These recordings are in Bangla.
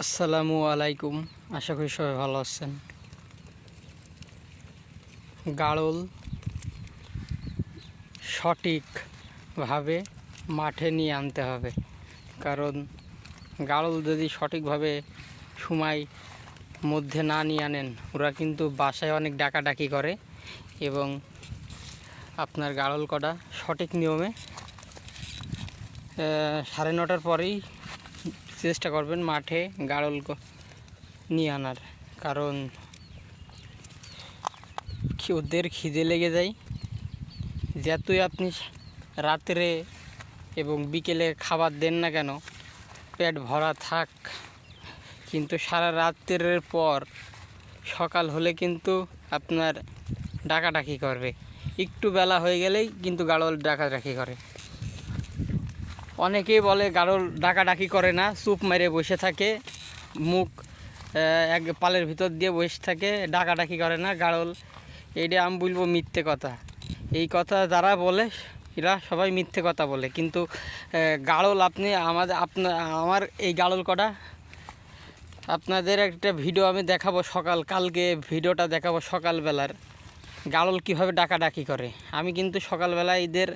আসসালামু আলাইকুম। আশা করি সবাই ভালো আছেন। গাড়ল সঠিকভাবে মাঠে নিয়ে আনতে হবে, কারণ গাড়ল যদি সঠিকভাবে সময় মধ্যে না নিয়ে আনেন, ওরা কিন্তু বাসায় অনেক ডাকাডাকি করে এবং আপনার গাড়ল কটা সঠিক নিয়মে 9:30টার পরেই চেষ্টা করবেন মাঠে গাড়ল নিয়ে আনার, কারণ ওদের খিদে লেগে যায়। যতই আপনি রাত্রে এবং বিকেলে খাবার দেন না কেন, পেট ভরা থাক, কিন্তু সারা রাত্রের পর সকাল হলে কিন্তু আপনার ডাকাডাকি করবে। একটু বেলা হয়ে গেলেই কিন্তু গাড়ল ডাকাডাকি করে। অনেকেই বলে গাড়ল ডাকাডাকি করে না, চুপ মেরে বসে থাকে, মুখ এক পালের ভিতর দিয়ে বসে থাকে, ডাকাডাকি করে না গাড়ল। এইটা আমি বলবো মিথ্যে কথা। এই কথা যারা বলে এরা সবাই মিথ্যে কথা বলে। কিন্তু গাড়ল আপনি আমার এই গাড়ল কটা আপনাদের একটা ভিডিও আমি দেখাবো কালকে ভিডিওটা দেখাবো সকালবেলার গাড়ল কীভাবে ডাকাডাকি করে। আমি কিন্তু সকালবেলা এদের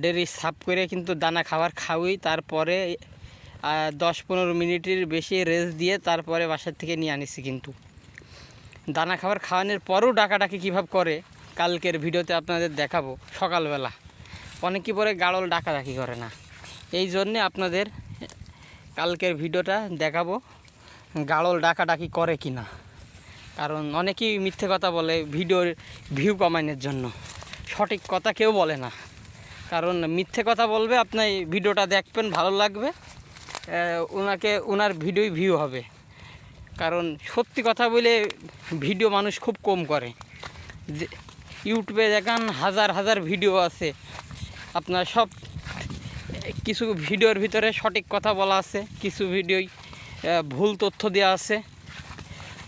ডেরি সাফ করে কিন্তু দানা খাওয়াই, তারপরে 10-15 মিনিটের বেশি রেস্ট দিয়ে তারপরে বাসার থেকে নিয়ে আনিছি। কিন্তু দানা খাওয়ানোর পরেও ডাকাডাকি কীভাবে করে কালকের ভিডিওতে আপনাদের দেখাবো সকালবেলা। অনেকে পরে গাড়ল ডাকাডাকি করে না, এই জন্যে আপনাদের কালকের ভিডিওটা দেখাবো গাড়ল ডাকাডাকি করে কি না। কারণ অনেকেই মিথ্যে কথা বলে ভিডিওর ভিউ কমানোর জন্য, সঠিক কথা কেউ বলে না। কারণ মিথ্যে কথা বলবে, আপনার ভিডিওটা দেখবেন ভালো লাগবে, ওনার ভিডিওই ভিউ হবে। কারণ সত্যি কথা বলে ভিডিও মানুষ খুব কম করে। যে ইউটিউবে দেখান হাজার হাজার ভিডিও আছে, আপনার সব কিছু ভিডিওর ভিতরে সঠিক কথা বলা আছে, কিছু ভিডিওই ভুল তথ্য দেওয়া আছে।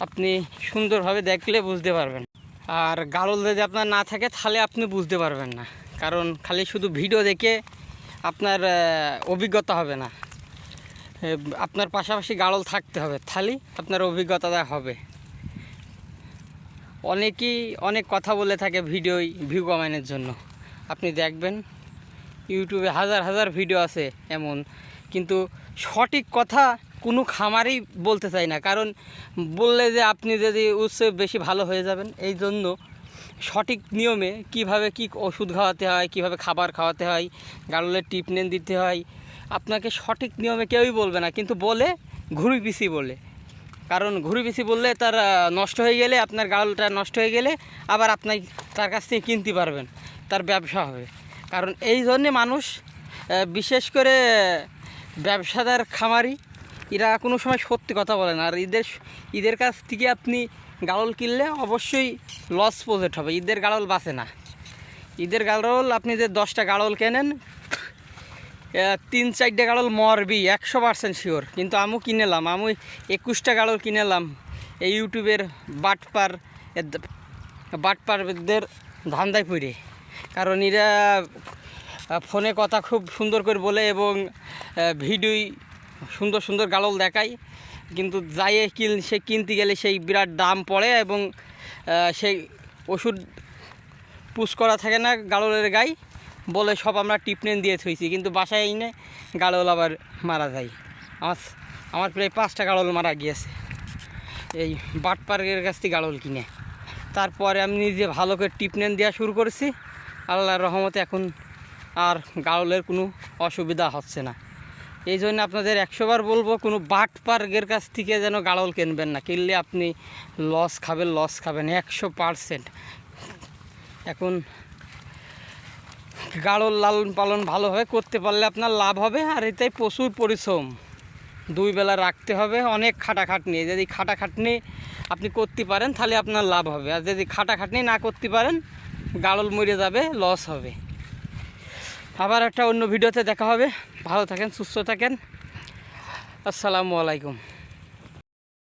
আপনি সুন্দরভাবে দেখলে বুঝতে পারবেন। আর গাড়ল যদি আপনার না থাকে তাহলে আপনি বুঝতে পারবেন না, কারণ খালি শুধু ভিডিও দেখে আপনার অভিজ্ঞতা হবে না। আপনার পাশাপাশি গাড়ল থাকতে হবে, তাহলেই আপনার অভিজ্ঞতাটা হবে। অনেকেই অনেক কথা বলে থাকে ভিউ কমানোর জন্য। আপনি দেখবেন ইউটিউবে হাজার হাজার ভিডিও আছে এমন, কিন্তু সঠিক কথা কোনো খামারই বলতে চায় না। কারণ বললে যে আপনি যদি উৎসে বেশি ভালো হয়ে যাবেন, এই জন্য সঠিক নিয়মে কিভাবে কি ওষুধ খাওয়াতে হয়, কিভাবে খাবার খাওয়াতে হয়, গাড়লের ট্রিটমেন্ট দিতে হয়, আপনাকে সঠিক নিয়মে কেউই বলবে না। কিন্তু বলে ঘুরি পিছি বলে, কারণ ঘুরি পিছি বললে তার নষ্ট হয়ে গেলে, আপনার গাড়লটা নষ্ট হয়ে গেলে আবার আপনার তার কাছ থেকে কিনতে পারবেন, তার ব্যবসা হবে। কারণ এই জন্যে মানুষ, বিশেষ করে ব্যবসাদার খামারি, এরা কোনো সময় সত্যি কথা বলে না। আর ঈদের কাছ থেকে আপনি গাড়ল কিনলে অবশ্যই লস প্রজেক্ট হবে। ঈদের গাড়ল বাঁচে না। ঈদের গাড়ল আপনি যে 10টা গাড়ল কেনেন, 3-4টে গাড়ল মরবি 100% শিওর। কিন্তু আমিও কিনেলাম, আমি 21টা গাড়ল কিনেলাম এই ইউটিউবের বাটপারদের ধান্দায় পড়ে। কারণ এরা ফোনে কথা খুব সুন্দর করে বলে এবং ভিডিওই সুন্দর সুন্দর গাড়ল দেখায়, কিন্তু সে কিনতে গেলে সেই বিরাট দাম পড়ে এবং সেই ওষুধ পুশ করা থাকে না গাড়লের গায়ে, বলে সব আমরা ট্রিটমেন্ট দিয়ে থইছি, কিন্তু বাসায় এনে গাড়ল আবার মারা যায়। আমার প্রায় 5টা গাড়ল মারা গিয়েছে এই বাটপারের কাছ থেকে গাড়ল কিনে। তারপরে আমি নিজে ভালো করে ট্রিটমেন্ট দেওয়া শুরু করেছি, আল্লাহর রহমতে এখন আর গাড়লের কোনো অসুবিধা হচ্ছে না। এই জন্য আপনাদের 100বার বলবো, কোনো বাটপারের কাছ থেকে যেন গাড়ল কিনবেন না। কিনলে আপনি লস খাবেন 100%। এখন গাড়ল লালন পালন ভালোভাবে করতে পারলে আপনার লাভ হবে। আর এটাই প্রচুর পরিশ্রম, 2 বেলা রাখতে হবে, অনেক খাটাখাটনি। যদি খাটাখাটনি আপনি করতে পারেন তাহলে আপনার লাভ হবে, আর যদি খাটাখাটনি না করতে পারেন গাড়ল মরে যাবে, লস হবে। আবার একটা অন্য ভিডিওতে দেখা হবে। ভালো থাকেন, সুস্থ থাকেন। আসসালামু আলাইকুম।